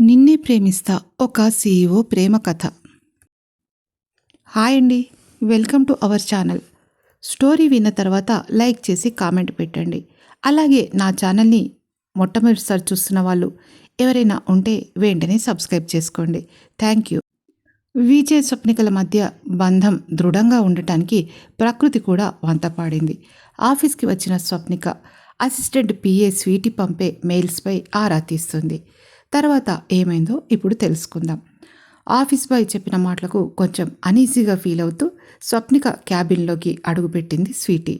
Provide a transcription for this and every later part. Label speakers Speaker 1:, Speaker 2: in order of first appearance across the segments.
Speaker 1: నిన్నే ప్రేమిస్తా ఒక సీఈఓ ప్రేమ కథ. హాయ్ అండి, welcome to our channel. Story విన్న తర్వాత లైక్ చేసి కామెంట్ పెట్టండి. అలాగే నా ఛానల్ని మొట్టమొదటిసారి చూస్తున్న వాళ్ళు ఎవరైనా ఉంటే వెంటనే సబ్స్క్రైబ్ చేసుకోండి. Thank you. విజయ్ స్వప్నికల మధ్య బంధం దృఢంగా ఉండటానికి ప్రకృతి కూడా వంత పాడింది. ఆఫీస్కి వచ్చిన స్వప్నిక అసిస్టెంట్ పిఏ స్వీటీ పంపే మెయిల్స్పై ఆరా తీస్తుంది. తర్వాత ఏమైందో ఇప్పుడు తెలుసుకుందాం. ఆఫీస్ బాయ్ చెప్పిన మాటలకు కొంచెం అనీజీగా ఫీల్ అవుతూ స్వప్నిక క్యాబిన్లోకి అడుగుపెట్టింది స్వీటీ.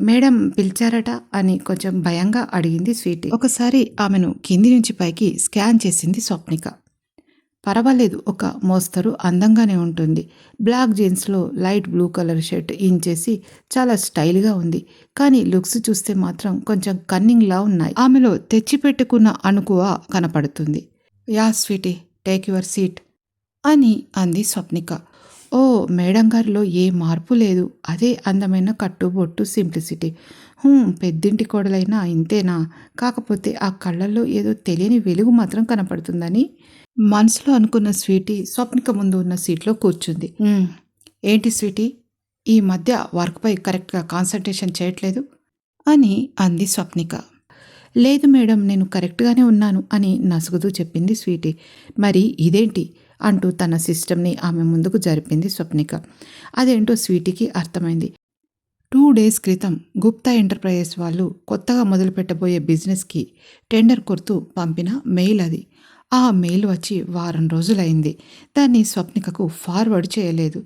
Speaker 1: మేడం పిలిచారట అని కొంచెం భయంగా అడిగింది స్వీటీ. ఒకసారి ఆమెను కింది నుంచి పైకి స్కాన్ చేసింది స్వప్నిక. పర్వాలేదు, ఒక మోస్తరు అందంగానే ఉంటుంది. బ్లాక్ జీన్స్లో లైట్ బ్లూ కలర్ షర్ట్ చేసి చాలా స్టైల్గా ఉంది. కానీ లుక్స్ చూస్తే మాత్రం కొంచెం కన్నింగ్లా ఉన్నాయి. ఆమెలో తెచ్చిపెట్టుకున్న అణుకువ కనపడుతుంది. Yeah sweetie, take your seat అని అంది స్వప్నిక. ఓ, మేడం గారిలో ఏ మార్పు లేదు. అదే అందమైన కట్టుబొట్టు, సింప్లిసిటీ. పెద్దింటి కోడలైనా ఇంతేనా? కాకపోతే ఆ కళ్ళల్లో ఏదో తెలియని వెలుగు మాత్రం కనపడుతుందని మనసులో అనుకున్న స్వీటీ స్వప్నిక ముందు ఉన్న సీట్లో కూర్చుంది. ఏంటి స్వీటీ, ఈ మధ్య వర్క్పై కరెక్ట్గా కాన్సన్ట్రేషన్ చేయట్లేదు అని అంది స్వప్నిక. లేదు మేడం, నేను కరెక్ట్గానే ఉన్నాను అని నసుగుతూ చెప్పింది స్వీటీ. మరి ఇదేంటి అంటూ తన సిస్టమ్ని ఆమె ముందుకు జరిపింది స్వప్నిక. అదేంటో స్వీటీకి అర్థమైంది. 2 డేస్ క్రితం గుప్తా ఎంటర్ప్రైజెస్ వాళ్ళు కొత్తగా మొదలుపెట్టబోయే బిజినెస్కి టెండర్ కొడుతూ పంపిన మెయిల్ అది. ఆ మెయిల్ వచ్చి వారం రోజులైంది. దాన్ని స్వప్నికకు ఫార్వర్డ్ చేయలేదు.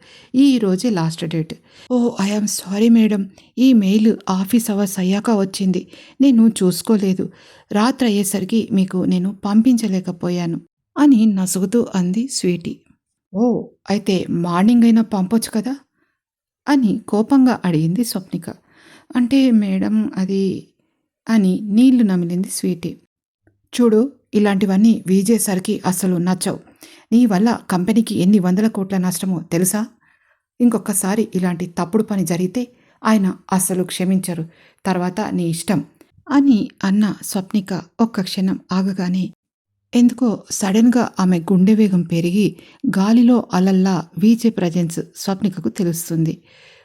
Speaker 1: ఈ రోజే లాస్ట్ డేట్. ఓ, ఐఆమ్ సారీ మేడం, ఈ మెయిల్ ఆఫీస్ అవర్స్ అయ్యాక వచ్చింది. నేను చూసుకోలేదు. రాత్రి అయ్యేసరికి మీకు నేను పంపించలేకపోయాను అని నసుగుతూ అంది స్వీటీ. ఓ, అయితే మార్నింగ్ అయినా పంపొచ్చు కదా అని కోపంగా అడిగింది స్వప్నిక. అంటే మేడం అది అని నీళ్లు నమిలింది స్వీటీ. చూడు, ఇలాంటివన్నీ వీజేసరికి అస్సలు నచ్చవు. నీ వల్ల కంపెనీకి ఎన్ని వందల కోట్ల నష్టమో తెలుసా? ఇంకొకసారి ఇలాంటి తప్పుడు పని జరిగితే ఆయన అస్సలు క్షమించరు. తర్వాత నీ ఇష్టం అని అన్న స్వప్నిక ఒక్క క్షణం ఆగగానే ఎందుకో సడన్గా ఆమె గుండె వేగం పెరిగి గాలిలో అలల్లా వీచే ప్రజెన్స్ స్వప్నికకు తెలుస్తుంది.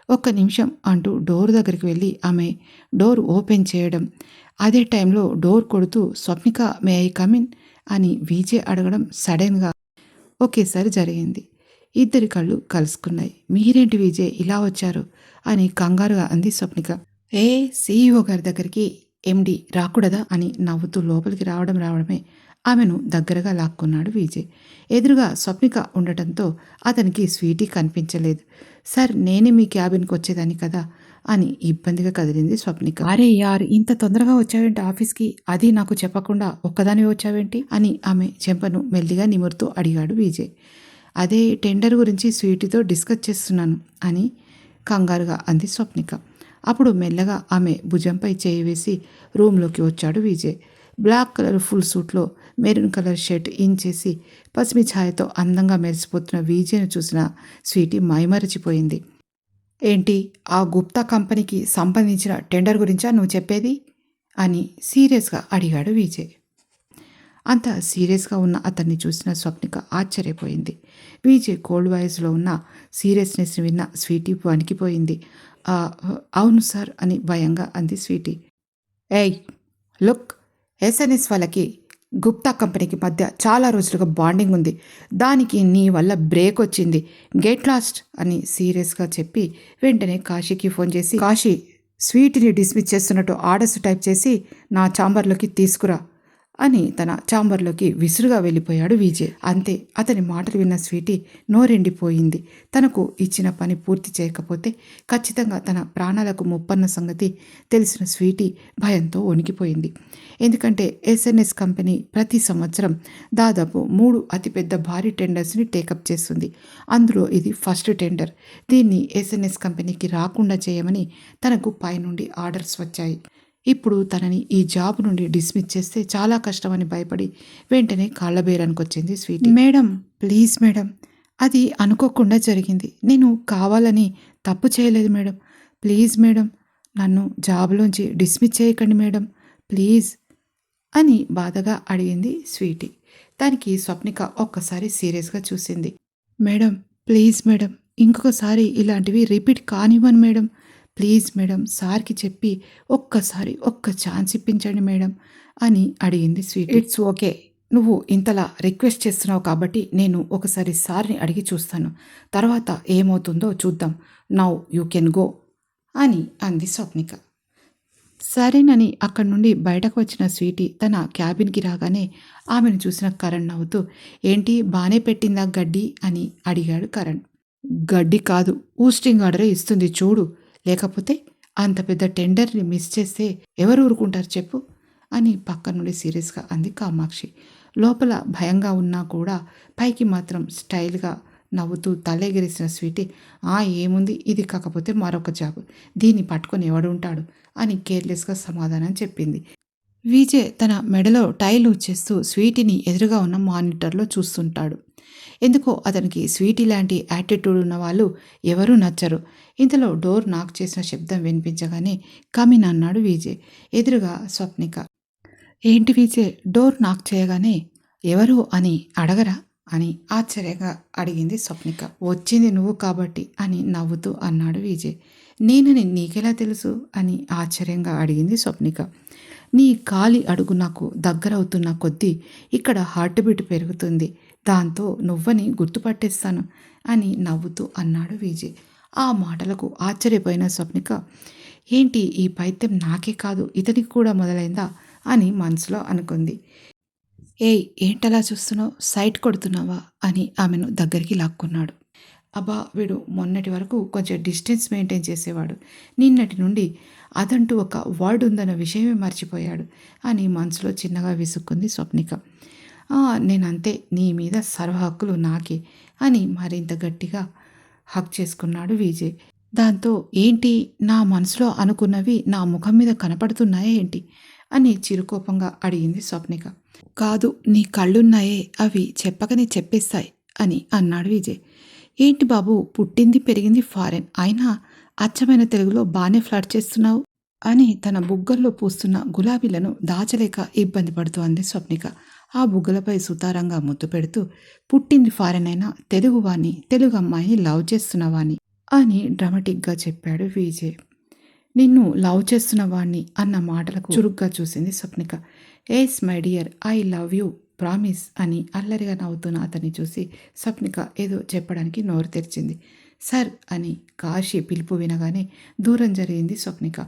Speaker 1: ఒక్క నిమిషం అంటూ డోర్ దగ్గరికి వెళ్ళి ఆమె డోర్ ఓపెన్ చేయడం, అదే టైంలో డోర్ కొడుతూ స్వప్నిక మే ఐ కమిన్ అని విజయ్ అడగడం సడన్గా ఒకేసారి జరిగింది. ఇద్దరి కళ్ళు కలుసుకున్నాయి. మీరేంటి విజయ్ ఇలా వచ్చారు అని కంగారుగా అంది స్వప్నిక. సీఈఓ గారి దగ్గరికి ఎండి రాకూడదా అని నవ్వుతూ లోపలికి రావడమే ఆమెను దగ్గరగా లాక్కున్నాడు విజయ్. ఎదురుగా స్వప్నిక ఉండటంతో అతనికి స్వీటీ కనిపించలేదు. సార్, నేనే మీ క్యాబిన్కి వచ్చేదాన్ని కదా అని ఇబ్బందిగా కదిలింది స్వప్నిక. అరే యార్, ఇంత తొందరగా వచ్చావేంటి ఆఫీస్కి? అది నాకు చెప్పకుండా ఒక్కదానివే వచ్చావేంటి అని ఆమె చెంపను మెల్లిగా నిమురుతూ అడిగాడు విజయ్. అదే టెండర్ గురించి స్వీటీతో డిస్కస్ చేస్తున్నాను అని కంగారుగా అంది స్వప్నిక. అప్పుడు మెల్లగా ఆమె భుజంపై చేయి వేసి రూమ్లోకి వచ్చాడు విజయ్. బ్లాక్ కలర్ ఫుల్ సూట్లో మెరూన్ కలర్ షర్ట్ చేసి పసిమి ఛాయతో అందంగా మెరిసిపోతున్న విజయ్ను చూసిన స్వీటీ మైమరచిపోయింది. ఏంటి, ఆ గుప్తా కంపెనీకి సంబంధించిన టెండర్ గురించా నువ్వు చెప్పేది అని సీరియస్గా అడిగాడు విజయ్. అంత సీరియస్గా ఉన్న అతన్ని చూసిన స్వప్నిక ఆశ్చర్యపోయింది. విజయ్ కోల్డ్ వాయిస్లో ఉన్న సీరియస్నెస్ని విన్న స్వీటీ వణికిపోయింది. అవును సార్ అని భయంగా అంది స్వీటీ. ఏయ్ లుక్, ఎస్ఎన్ఎస్ వాళ్ళకి గుప్తా కంపెనీకి మధ్య చాలా రోజులుగా బాండింగ్ ఉంది. దానికి నీ వల్ల బ్రేక్ వచ్చింది. గెట్ లాస్ట్ అని సీరియస్గా చెప్పి వెంటనే కాశీకి ఫోన్ చేసి, కాశీ, స్వీటీని డిస్మిస్ చేస్తున్నట్టు ఆర్డర్స్ టైప్ చేసి నా ఛాంబర్లోకి తీసుకురా అని తన ఛాంబర్లోకి విసురుగా వెళ్ళిపోయాడు విజయ్. అంతే, అతని మాటలు విన్న స్వీటీ నోరెండిపోయింది. తనకు ఇచ్చిన పని పూర్తి చేయకపోతే ఖచ్చితంగా తన ప్రాణాలకు ముప్పన్న సంగతి తెలిసిన స్వీటీ భయంతో వణికిపోయింది. ఎందుకంటే ఎస్ఎన్ఎస్ కంపెనీ ప్రతి సంవత్సరం దాదాపు 3 అతిపెద్ద భారీ టెండర్స్ని టేకప్ చేస్తుంది. అందులో ఇది ఫస్ట్ టెండర్. దీన్ని ఎస్ఎన్ఎస్ కంపెనీకి రాకుండా చేయమని తనకు పైనుండి ఆర్డర్స్ వచ్చాయి. ఇప్పుడు తనని ఈ జాబ్ నుండి డిస్మిస్ చేస్తే చాలా కష్టమని భయపడి వెంటనే కాళ్ళబేరానికి వచ్చింది స్వీటీ. మేడం, ప్లీజ్ మేడం, అది అనుకోకుండా జరిగింది. నేను కావాలని తప్పు చేయలేదు మేడం. ప్లీజ్ మేడం, నన్ను జాబ్లోంచి డిస్మిస్ చేయకండి మేడం, ప్లీజ్ అని బాధగా అడిగింది స్వీటీ. దానికి స్వప్నిక ఒక్కసారి సీరియస్గా చూసింది. మేడం, ప్లీజ్ మేడం, ఇంకొకసారి ఇలాంటివి రిపీట్ కానివ్వను మేడం. ప్లీజ్ మేడం, సార్కి చెప్పి ఒక్కసారి ఒక్క ఛాన్స్ ఇప్పించండి మేడం అని అడిగింది స్వీటీ. ఇట్స్ ఓకే, నువ్వు ఇంతలా రిక్వెస్ట్ చేస్తున్నావు కాబట్టి నేను ఒకసారి సార్ని అడిగి చూస్తాను. తర్వాత ఏమవుతుందో చూద్దాం. నౌ యూ కెన్ గో అని అంది స్వప్నిక. సరేనని అక్కడి నుండి బయటకు వచ్చిన స్వీటీ తన క్యాబిన్కి రాగానే ఆమెను చూసిన కరణ్ నవ్వుతూ, ఏంటి బానే పెట్టిందా గడ్డి అని అడిగాడు కరణ్. గడ్డి కాదు, ఊస్టింగ్ ఆర్డరే ఇస్తుంది చూడు, లేకపోతే అంత పెద్ద టెండర్ని మిస్ చేస్తే ఎవరు ఊరుకుంటారు చెప్పు అని పక్క నుండి సీరియస్గా అంది కామాక్షి. లోపల భయంగా ఉన్నా కూడా పైకి మాత్రం స్టైల్గా నవ్వుతూ తలెగిరేసిన స్వీటీ, ఏముంది, ఇది కాకపోతే మరొక జాబ్, దీన్ని పట్టుకొని ఎవడుంటాడు అని కేర్లెస్గా సమాధానం చెప్పింది. విజయ్ తన మెడలో టైలు చేస్తూ స్వీటీని ఎదురుగా ఉన్న మానిటర్లో చూస్తుంటాడు. ఎందుకో అతనికి స్వీటీ లాంటి యాటిట్యూడ్ ఉన్న వాళ్ళు ఎవరూ నచ్చరు. ఇంతలో డోర్ నాక్ చేసిన శబ్దం వినిపించగానే కమిన్ అన్నాడు విజయ్. ఎదురుగా స్వప్నిక. ఏంటి విజయ్, డోర్ నాక్ చేయగానే ఎవరు అని అడగరా అని ఆశ్చర్యంగా అడిగింది స్వప్నిక. వచ్చింది నువ్వు కాబట్టి అని నవ్వుతూ అన్నాడు విజయ్. నేనని నీకెలా తెలుసు అని ఆశ్చర్యంగా అడిగింది స్వప్నిక. నీ కాలి అడుగు నాకు దగ్గరవుతున్న కొద్దీ ఇక్కడ హార్ట్ బీట్ పెరుగుతుంది, దాంతో నువ్వని గుర్తుపట్టేస్తాను అని నవ్వుతూ అన్నాడు విజయ్. ఆ మాటలకు ఆశ్చర్యపోయిన స్వప్నిక, ఏంటి ఈ పైత్యం నాకే కాదు ఇతనికి కూడా మొదలైందా అని మనసులో అనుకుంది. ఏయ్, ఏంటలా చూస్తున్నావు, సైట్ కొడుతున్నావా అని ఆమెను దగ్గరికి లాక్కున్నాడు. అబ్బా, వీడు మొన్నటి వరకు కొంచెం డిస్టెన్స్ మెయింటైన్ చేసేవాడు, నిన్నటి నుండి అదంటూ ఒక వర్డ్ ఉందన్న విషయమే మర్చిపోయాడు అని మనసులో చిన్నగా విసుక్కుంది స్వప్నిక. నేనంతే, నీ మీద సర్వ హక్కులు నాకే అని మరింత గట్టిగా హక్ చేసుకున్నాడు విజయ్. దాంతో ఏంటి, నా మనసులో అనుకున్నవి నా ముఖం మీద కనపడుతున్నాయా ఏంటి అని చిరుకోపంగా అడిగింది స్వప్నిక. కాదు, నీ కళ్ళున్నాయే అవి చెప్పకనే చెప్పేస్తాయి అని అన్నాడు విజయ్. ఏంటి బాబు, పుట్టింది పెరిగింది ఫారెన్, అయినా అచ్చమైన తెలుగులో బాగానే ఫ్లర్ట్ చేస్తున్నావు అని తన బుగ్గల్లో పూస్తున్న గులాబీలను దాచలేక ఇబ్బంది పడుతూ అంది స్వప్నిక. ఆ బుగ్గలపై సుతారంగా ముద్దు పెడుతూ, పుట్టింది ఫారెన్ అయినా తెలుగువాణ్ణి, తెలుగు అమ్మాయిని లవ్ చేస్తున్నవాణ్ణి అని డ్రామాటిక్గా చెప్పాడు విజయ్. నిన్ను లవ్ చేస్తున్న వాణ్ణి అన్న మాటలకు చురుగ్గా చూసింది Swapnika. Yes my dear, I love you promise అని అల్లరిగా నవ్వుతున్న అతన్ని చూసి స్వప్నిక ఏదో చెప్పడానికి నోరు తెరిచింది. సర్ అని కాశీ పిలుపు వినగానే దూరం జరిగింది స్వప్నిక.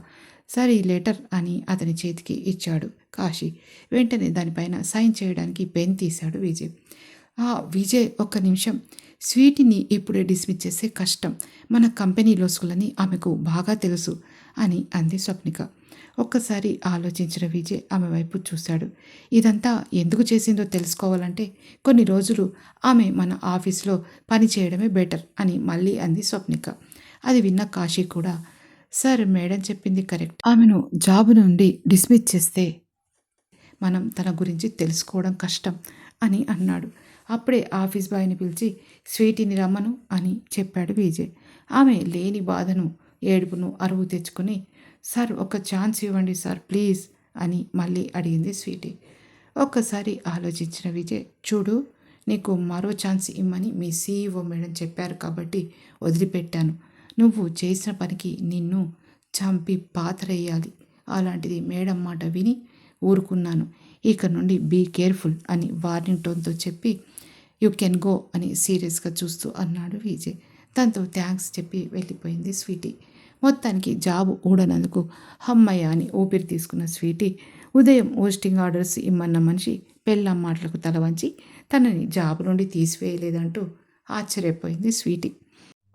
Speaker 1: సర్, ఈ లెటర్ అని అతని చేతికి ఇచ్చాడు కాశీ. వెంటనే దానిపైన సైన్ చేయడానికి పెన్ తీశాడు విజయ్. విజయ్, ఒక్క నిమిషం, స్వీటీని ఇప్పుడే డిస్మిస్ చేస్తే కష్టం, మన కంపెనీ లోసుకులని ఆమెకు బాగా తెలుసు అని అంది స్వప్నిక. ఒక్కసారి ఆలోచించిన విజయ్ ఆమె వైపు చూశాడు. ఇదంతా ఎందుకు చేసిందో తెలుసుకోవాలంటే కొన్ని రోజులు ఆమె మన ఆఫీస్లో పని చేయడమే బెటర్ అని మళ్ళీ అంది స్వప్నిక. అది విన్న కాశీ కూడా, సార్, మేడం చెప్పింది కరెక్ట్, ఆమెను జాబ్ నుండి డిస్మిస్ చేస్తే మనం తన గురించి తెలుసుకోవడం కష్టం అని అన్నాడు. అప్పుడే ఆఫీస్ బాయ్ని పిలిచి స్వీటీని రమ్మను అని చెప్పాడు విజయ్. ఆమె లేని బాధను, ఏడుపును అరువు తెచ్చుకొని, సార్, ఒక ఛాన్స్ ఇవ్వండి సార్ ప్లీజ్ అని మళ్ళీ అడిగింది స్వీటీ. ఒక్కసారి ఆలోచించిన విజయ్, చూడు, నీకు మరో ఛాన్స్ ఇమ్మని మీ CEO మేడం చెప్పారు కాబట్టి వదిలిపెట్టాను. నువ్వు చేసిన పనికి నిన్ను చంపి పాతరేయాలి, అలాంటిది మేడం మాట విని ఊరుకున్నాను. ఇక నుండి బీ కేర్ఫుల్ అని వార్నింగ్ టోన్తో చెప్పి యూ కెన్ గో అని సీరియస్గా చూస్తూ అన్నాడు విజయ్. దాంతో థ్యాంక్స్ చెప్పి వెళ్ళిపోయింది స్వీటీ. మొత్తానికి జాబు ఊడనందుకు హమ్మయ్య అని ఊపిరి తీసుకున్న స్వీటీ ఉదయం పోస్టింగ్ ఆర్డర్స్ ఇమ్మన్న మనిషి పెళ్ళాం మాటలకు తల వంచి తనని జాబు నుండి తీసివేయలేదంటూ ఆశ్చర్యపోయింది స్వీటీ.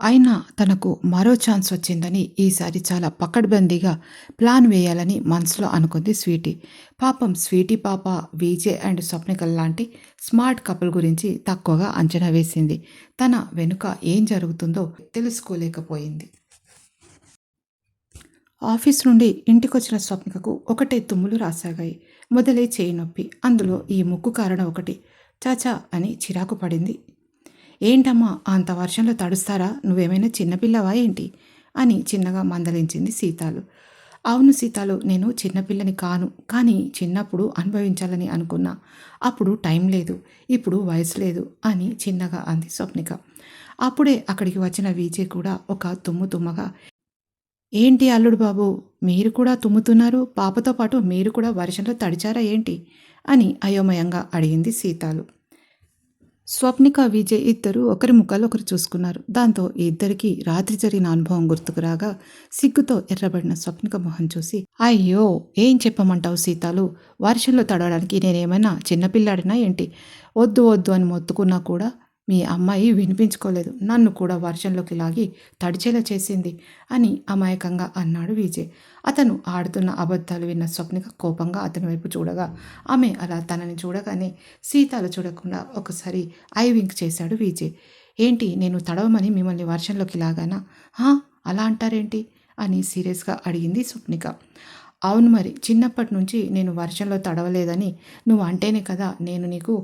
Speaker 1: అయినా తనకు మరో ఛాన్స్ వచ్చిందని ఈసారి చాలా పకడ్బందీగా ప్లాన్ వేయాలని మనసులో అనుకుంది స్వీటీ. పాపం స్వీటీ పాప విజయ్ అండ్ స్వప్నికల్ లాంటి స్మార్ట్ కపుల్ గురించి తక్కువగా అంచనా వేసింది. తన వెనుక ఏం జరుగుతుందో తెలుసుకోలేకపోయింది. ఆఫీస్ నుండి ఇంటికొచ్చిన స్వప్నికకు ఒకటే తుమ్ములు రాసాగాయి. మొదలై చేయి నొప్పి, అందులో ఈ ముక్కు కారణం ఒకటి. చాచా అని చిరాకు పడింది. ఏంటమ్మా, అంత వర్షంలో తడుస్తారా, నువ్వేమైనా చిన్నపిల్లవా ఏంటి అని చిన్నగా మందలించింది సీతాలు. అవును సీతాలు, నేను చిన్నపిల్లని కాను. కానీ చిన్నప్పుడు అనుభవించాలని అనుకున్నా. అప్పుడు టైం లేదు. ఇప్పుడు వయసు లేదు అని చిన్నగా అంది స్వప్నిక. అప్పుడే అక్కడికి వచ్చిన విజయ్ కూడా ఒక తుమ్ము తుమ్మగా, ఏంటి అల్లుడు బాబు, మీరు కూడా తుమ్ముతున్నారు? పాపతో పాటు మీరు కూడా వర్షంలో తడిచారా ఏంటి? అని అయోమయంగా అడిగింది సీతాలు. స్వప్నిక, విజయ్ ఇద్దరు ఒకరి ముఖాలు ఒకరు చూసుకున్నారు. దాంతో ఇద్దరికీ రాత్రి జరిగిన అనుభవం గుర్తుకు రాగా సిగ్గుతో ఎర్రబడిన స్వప్నిక మొహం చూసి, అయ్యో, ఏం చెప్పమంటావు సీతాలు? వర్షంలో తడవడానికి నేనేమైనా చిన్నపిల్లాడినా ఏంటి? వద్దు వద్దు అని మొత్తుకున్నా కూడా మీ అమ్మాయి వినిపించుకోలేదు. నన్ను కూడా వర్షంలోకి లాగి తడిచేలా చేసింది అని అమాయకంగా అన్నాడు విజయ్. అతను ఆడుతున్న అబద్ధాలు విన్న స్వప్నిక కోపంగా అతని వైపు చూడగా, ఆమె అలా తనని చూడగానే సీతాలు చూడకుండా ఒకసారి ఐ వింక్ చేశాడు విజయ్. ఏంటి, నేను తడవమని మిమ్మల్ని వర్షంలోకి లాగానా? హా, అలా అంటారేంటి అని సీరియస్గా అడిగింది స్వప్నిక. అవును మరి, చిన్నప్పటి నుంచి నేను వర్షంలో తడవలేదని నువ్వు అంటేనే కదా నేను నీకు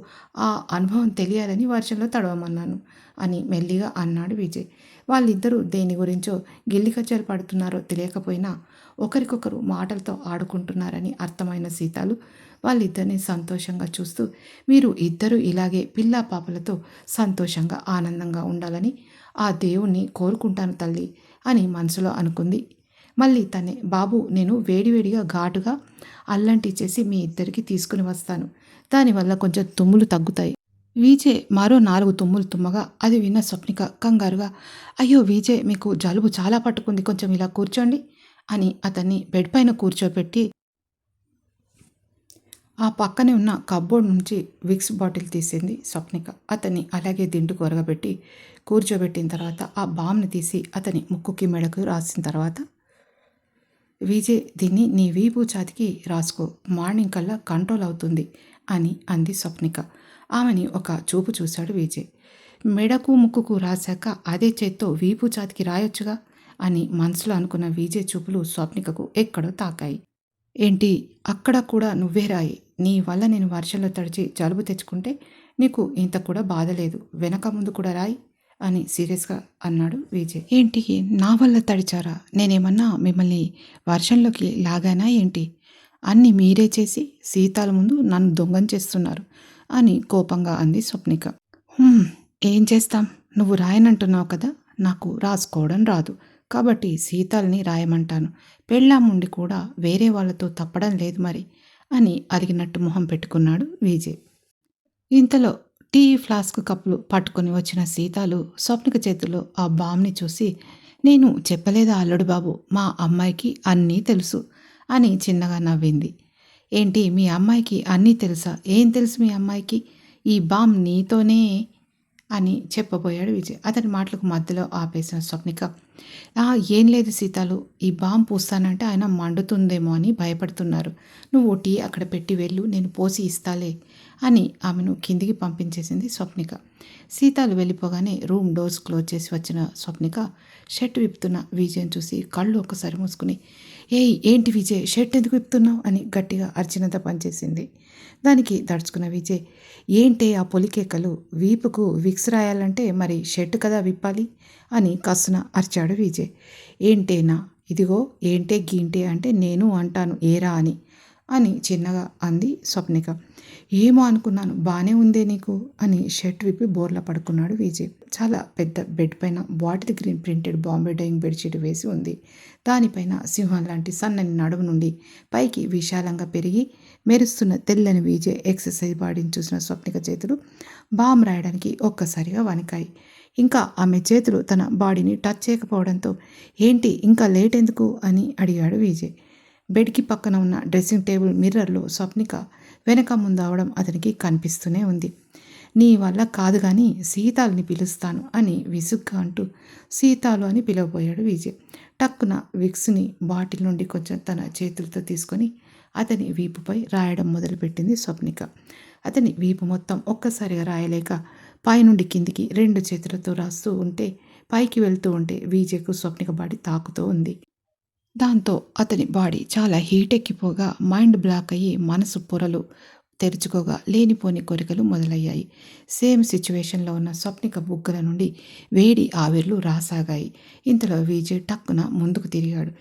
Speaker 1: ఆ అనుభవం తెలియాలని వర్షంలో తడవమన్నాను అని మెల్లిగా అన్నాడు విజయ్. వాళ్ళిద్దరూ దేని గురించో గిల్లికజ్జలు పడుతున్నారో తెలియకపోయినా ఒకరికొకరు మాటలతో ఆడుకుంటున్నారని అర్థమైన సీతాలు వాళ్ళిద్దరిని సంతోషంగా చూస్తూ, మీరు ఇద్దరూ ఇలాగే పిల్లా పాపలతో సంతోషంగా ఆనందంగా ఉండాలని ఆ దేవుణ్ణి కోరుకుంటాను తల్లి అని మనసులో అనుకుంది. మళ్ళీ తనే, బాబు, నేను వేడివేడిగా ఘాటుగా అల్లం చేసి మీ ఇద్దరికి తీసుకుని వస్తాను. దానివల్ల కొంచెం తుమ్ములు తగ్గుతాయి. విజయ్ మరో 4 తుమ్ములు తుమ్మగా అది విన్న స్వప్నిక కంగారుగా, అయ్యో విజయ్, మీకు జలుబు చాలా పట్టుకుంది, కొంచెం ఇలా కూర్చోండి అని అతన్ని బెడ్ పైన కూర్చోబెట్టి ఆ పక్కనే ఉన్న కబ్బోర్డ్ నుంచి విక్స్ బాటిల్ తీసింది స్వప్నిక. అతన్ని అలాగే దిండు కొరగబెట్టి కూర్చోబెట్టిన తర్వాత ఆ బామ్ని తీసి అతని ముక్కుకి మెడకు రాసిన తర్వాత, విజయ్, దీన్ని నీ వీపు ఛాతికి రాసుకో, మార్నింగ్ కల్లా కంట్రోల్ అవుతుంది అని అంది స్వప్నిక. ఆమెని ఒక చూపు చూశాడు విజయ్. మెడకు ముక్కుకు రాశాక అదే చేత్తో వీపు ఛాతికి రాయొచ్చుగా అని మనసులో అనుకున్న విజయ్ చూపులు స్వప్నికకు ఎక్కడో తాకాయి. ఏంటి, అక్కడ కూడా నువ్వే రాయి. నీ వల్ల నేను వర్షంలో తడిచి జలుబు తెచ్చుకుంటే నీకు ఇంత కూడా బాధ లేదు. వెనక ముందు కూడా రాయి అని సీరియస్గా అన్నాడు విజయ్. ఏంటి, నా వల్ల తడిచారా? నేనేమన్నా మిమ్మల్ని వర్షంలోకి లాగానా ఏంటి? అన్నీ మీరే చేసి సీతాల ముందు నన్ను దొంగం చేస్తున్నారు అని కోపంగా అంది స్వప్నిక. ఏం చేస్తాం, నువ్వు రాయనంటున్నావు కదా, నాకు రాసుకోవడం రాదు కాబట్టి సీతాల్ని రాయమంటాను. పెళ్ళాముండి కూడా వేరే వాళ్ళతో తప్పడం లేదు మరి అని అరిగినట్టు మొహం పెట్టుకున్నాడు విజయ్. ఇంతలో టీ ఫ్లాస్క్ కప్పులు పట్టుకొని వచ్చిన సీతాలు స్వప్నిక చేతిలో ఆ బామ్ని చూసి, నేను చెప్పలేదా అల్లుడు బాబు, మా అమ్మాయికి అన్నీ తెలుసు అని చిన్నగా నవ్వింది. ఏంటి, మీ అమ్మాయికి అన్నీ తెలుసా? ఏం తెలుసు మీ అమ్మాయికి? ఈ బామ్ నీతోనే అని చెప్పబోయాడు విజయ్. అతని మాటలకు మధ్యలో ఆపేసిన స్వప్నిక, ఏం లేదు సీతాలు, ఈ బాంబు పూస్తానంటే ఆయన మండుతుందేమో అని భయపడుతున్నారు. నువ్వు టీ అక్కడ పెట్టి వెళ్ళు, నేను పోసి ఇస్తాలే అని ఆమెను కిందికి పంపించేసింది స్వప్నిక. సీతాలు వెళ్ళిపోగానే రూమ్ డోర్స్ క్లోజ్ చేసి వచ్చిన స్వప్నిక షర్ట్ విప్పుతున్న విజయ్ని చూసి కళ్ళు ఒక్కసారి మూసుకుని, ఏయ్, ఏంటి విజయ్, షర్ట్ ఎందుకు విప్పుతున్నావు అని గట్టిగా అర్చినంత పనిచేసింది. దానికి దడుచుకున్న విజయ్, ఏంటే ఆ పొలికేకలు, వీపుకు విక్స్ రాయాలంటే మరి షర్ట్ కదా విప్పాలి అని కసున అరిచాడు విజయ్. ఏంటేనా, ఇదిగో ఏంటే గీంటే అంటే నేను అంటాను ఏరా అని అని చిన్నగా అంది స్వప్నిక. ఏమో అనుకున్నాను, బాగానే ఉందే నీకు అని షర్ట్ విప్పి బోర్లా పడుకున్నాడు విజయ్. చాలా పెద్ద బెడ్ పైన bottle green printed Bombay Dyeing bedsheet వేసి ఉంది. దానిపైన సింహం లాంటి సన్నని నడుము నుండి పైకి విశాలంగా పెరిగి మెరుస్తున్న తెల్లని విజయ్ ఎక్సర్సైజ్ బాడీని చూసిన స్వప్నిక చేతులు బాంబు రాయడానికి ఒక్కసారిగా వణికాయి. ఇంకా ఆమె చేతులు తన బాడీని టచ్ చేయకపోవడంతో, ఏంటి ఇంకా లేట్ ఎందుకు అని అడిగాడు విజయ్. బెడ్కి పక్కన ఉన్న డ్రెస్సింగ్ టేబుల్ మిర్రర్లో స్వప్నిక వెనక ముందు అవడం అతనికి కనిపిస్తూనే ఉంది. నీ వల్ల కాదు కానీ సీతాలని పిలుస్తాను అని విసుగ్గా అంటూ సీతాలు అని పిలవబోయాడు విజయ్. టక్కున విక్స్ని బాటిల్ నుండి కొంచెం తన చేతులతో తీసుకొని అతని వీపుపై రాయడం మొదలుపెట్టింది స్వప్నిక. అతని వీపు మొత్తం ఒక్కసారిగా రాయలేక పైనుండి కిందికి 2 చేతులతో రాస్తూ ఉంటే, పైకి వెళ్తూ ఉంటే విజయ్కు స్వప్నిక బాడీ తాకుతూ ఉంది. దాంతో అతని బాడీ చాలా హీట్ ఎక్కిపోగా మైండ్ బ్లాక్ అయ్యి మనసు పొరలు తెరుచుకోగా లేనిపోని కోరికలు మొదలయ్యాయి. సేమ్ సిచ్యువేషన్లో ఉన్న స్వప్నిక బుగ్గల నుండి వేడి ఆవిర్లు రాసాగాయి. ఇంతలో విజయ్ టక్కున ముందుకు తిరిగాడు.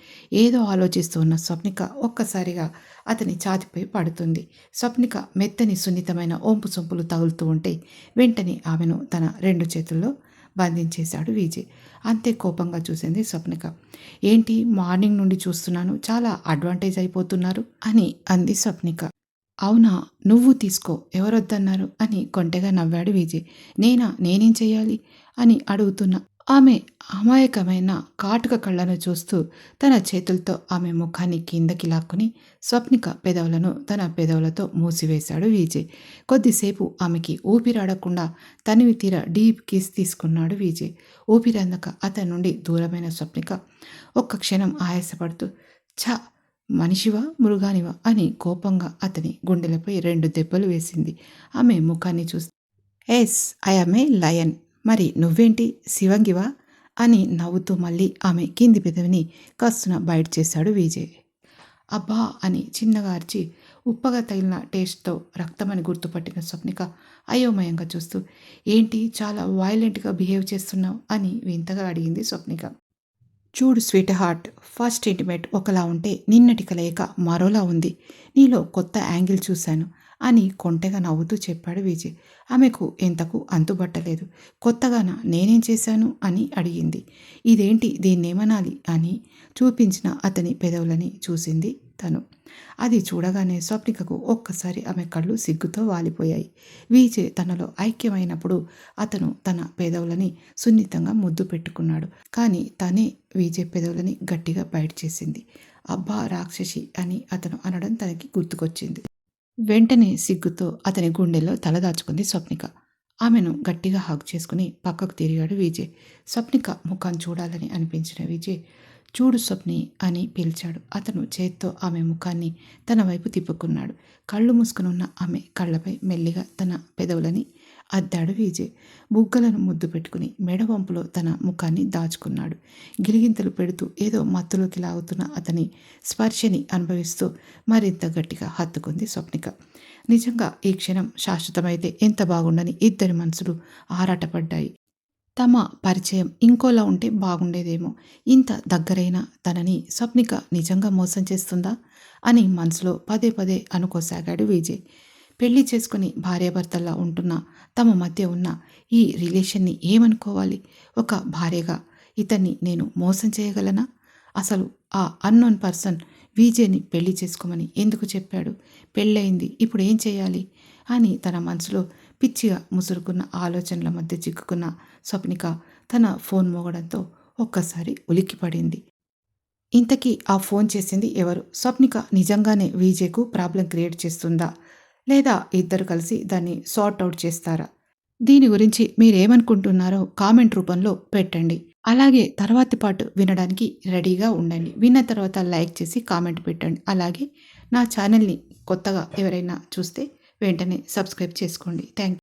Speaker 1: ఏదో ఆలోచిస్తూ ఉన్న స్వప్నిక ఒక్కసారిగా అతని ఛాతిపై పడుతుంది. స్వప్నిక మెత్తని సున్నితమైన ఒంపు సొంపులు తగులుతూ ఉంటే వెంటనే ఆమెను తన 2 చేతుల్లో బంధించేశాడు విజయ్. అంతే కోపంగా చూసింది స్వప్నిక. ఏంటి మార్నింగ్ నుండి చూస్తున్నాను, చాలా అడ్వాంటేజ్ అయిపోతున్నారు అని అంది స్వప్నిక. అవునా, నువ్వు తీసుకో, ఎవరొద్దన్నారు అని కొంటెగా నవ్వాడు విజయ్. నేనేం చెయ్యాలి అని అడుగుతున్న ఆమె అమాయకమైన కాటుక కళ్ళను చూస్తూ తన చేతులతో ఆమె ముఖాన్ని కిందకి లాక్కుని స్వప్నిక పెదవులను తన పెదవులతో మూసివేశాడు విజయ్. కొద్దిసేపు ఆమెకి ఊపిరాడకుండా తనివి తీర డీప్ కిస్ తీసుకున్నాడు విజయ్. ఊపిరందక అతని నుండి దూరమైన స్వప్నిక ఒక్క క్షణం ఆయాసపడుతూ ఛ, మనిషివా మృగానివా అని కోపంగా అతని గుండెలపై 2 దెబ్బలు వేసింది. ఆమె ముఖాన్ని చూసి ఎస్, ఐఎమ్ ఏ లయన్, మరి నువ్వేంటి శివంగివా అని నవ్వుతూ మళ్ళీ ఆమె కింది పెదవిని కస్సున బయట చేశాడు విజయ్. అబ్బా అని చిన్నగా అరిచి ఉప్పగా తగిలిన టేస్ట్తో రక్తమని గుర్తుపట్టిన స్వప్నిక అయోమయంగా చూస్తూ ఏంటి చాలా వైలెంట్గా బిహేవ్ చేస్తున్నావు అని వింతగా అడిగింది స్వప్నిక. చూడు స్వీట్ హార్ట్, ఫస్ట్ ఇంటిమేట్ ఒకలా ఉంటే నిన్నటి కలయిక మరోలా ఉంది. నీలో కొత్త యాంగిల్ చూశాను అని కొంటెగా నవ్వుతూ చెప్పాడు విజయ్. ఆమెకు ఎంతకు అంతుబట్టలేదు. కొత్తగానా నేనేం చేశాను అని అడిగింది. ఇదేంటి, దీన్నేమనాలి అని చూపించిన అతని పెదవులని చూసింది తను. అది చూడగానే స్వప్నికకు ఒక్కసారి ఆమె కళ్ళు సిగ్గుతో వాలిపోయాయి. విజయ్ తనలో ఐక్యమైనప్పుడు అతను తన పెదవులని సున్నితంగా ముద్దు పెట్టుకున్నాడు. కానీ తనే విజయ్ పెదవులని గట్టిగా బయట చేసింది. అబ్బా రాక్షసి అని అతను అనడం తనకి గుర్తుకొచ్చింది. వెంటనే సిగ్గుతో అతని గుండెల్లో తలదాచుకుంది స్వప్నిక. ఆమెను గట్టిగా హగ్ చేసుకుని పక్కకు తిరిగాడు విజయ్. స్వప్నిక ముఖం చూడాలని అనిపించిన విజయ్ చూడు స్వప్ని అని పిలిచాడు. అతను చేత్తో ఆమె ముఖాన్ని తన వైపు తిప్పుకున్నాడు. కళ్ళు మూసుకునున్న ఆమె కళ్ళపై మెల్లిగా తన పెదవులని అద్దాడు విజయ్. బుగ్గలను ముద్దు పెట్టుకుని మెడవంపులో తన ముఖాన్ని దాచుకున్నాడు. గిలిగింతలు పెడుతూ ఏదో మత్తులోకి లాగుతున్న అతని స్పర్శని అనుభవిస్తూ మరింత గట్టిగా హత్తుకుంది స్వప్నిక. నిజంగా ఈ క్షణం శాశ్వతమైతే ఎంత బాగుండని ఇద్దరి మనసులు ఆరాటపడ్డాయి. తమ పరిచయం ఇంకోలా ఉంటే బాగుండేదేమో. ఇంత దగ్గరైన తనని స్వప్నిక నిజంగా మోసం చేస్తుందా అని మనసులో పదే పదే అనుకోసాగాడు విజయ్. పెళ్లి చేసుకుని భార్యాభర్తల్లా ఉంటున్న తమ మధ్య ఉన్న ఈ రిలేషన్ని ఏమనుకోవాలి? ఒక భార్యగా ఇతన్ని నేను మోసం చేయగలనా? అసలు ఆ అన్నోన్ పర్సన్ విజయ్ని పెళ్లి చేసుకోమని ఎందుకు చెప్పాడు? పెళ్ళయింది, ఇప్పుడు ఏం చేయాలి అని తన మనసులో పిచ్చిగా ముసురుకున్న ఆలోచనల మధ్య చిక్కుకున్న స్వప్నిక తన ఫోన్ మోగడంతో ఒక్కసారి ఉలిక్కిపడింది. ఇంతకీ ఆ ఫోన్ చేసింది ఎవరు? స్వప్నిక నిజంగానే విజయ్కు ప్రాబ్లం క్రియేట్ చేస్తుందా, లేదా ఇద్దరు కలిసి దాన్ని సార్ట్ అవుట్ చేస్తారా? దీని గురించి మీరేమనుకుంటున్నారో కామెంట్ రూపంలో పెట్టండి. అలాగే తర్వాతి పార్ట్ వినడానికి రెడీగా ఉండండి. విన్న తర్వాత లైక్ చేసి కామెంట్ పెట్టండి. అలాగే నా ఛానల్ని కొత్తగా ఎవరైనా చూస్తే వెంటనే సబ్స్క్రైబ్ చేసుకోండి. Thank you.